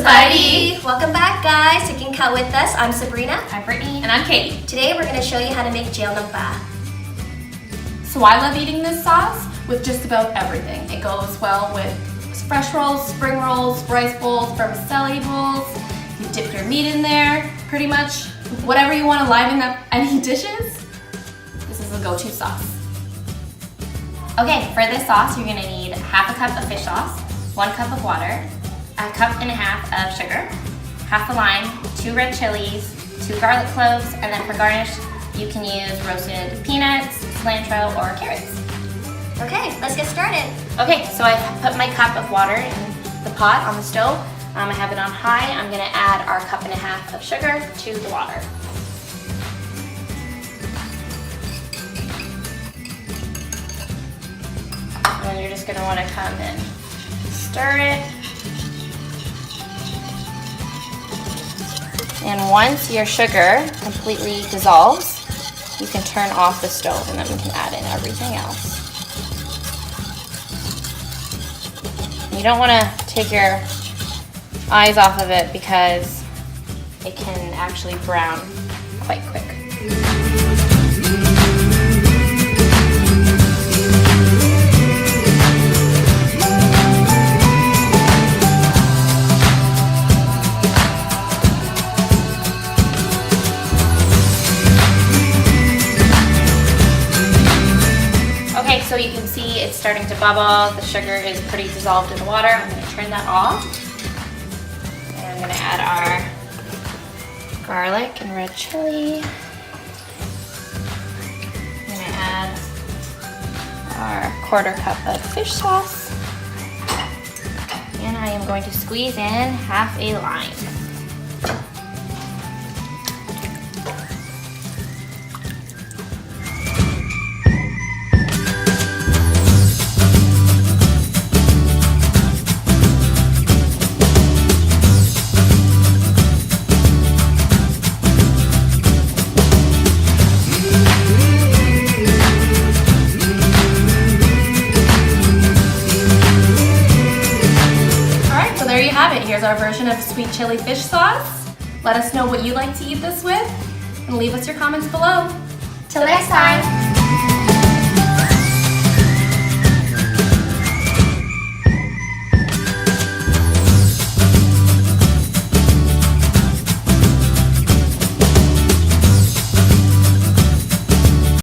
everybody! Welcome back, guys. You can cut with us. I'm Sabrina. I'm Brittany. And I'm Katie. Today we're going to show you how to make Jeow ng ba. So I love eating this sauce with just about everything. It goes well with fresh rolls, spring rolls, rice bowls, vermicelli bowls. You dip your meat in there, pretty much. Whatever you want to liven up any dishes, this is a go-to sauce. Okay, for this sauce, you're going to need half a cup of fish sauce, 1 cup of water, 1.5 cups of sugar, half a lime, 2 red chilies, 2 garlic cloves, and then for garnish, you can use roasted peanuts, cilantro, or carrots. Okay, let's get started. Okay, so I put my cup of water in the pot on the stove. I have it on high. I'm going to add our 1.5 cups of sugar to the water. And you're just going to want to come and stir it. And once your sugar completely dissolves, you can turn off the stove and then we can add in everything else. You don't want to take your eyes off of it because it can actually brown quite quick. Okay, so you can see it's starting to bubble. The sugar is pretty dissolved in the water. I'm going to turn that off. And I'm going to add our garlic and red chili. I'm going to add our 1/4 cup of fish sauce. And I am going to squeeze in half a lime. There you have it. Here's our version of sweet chili fish sauce. Let us know what you like to eat this with and leave us your comments below. Till next time.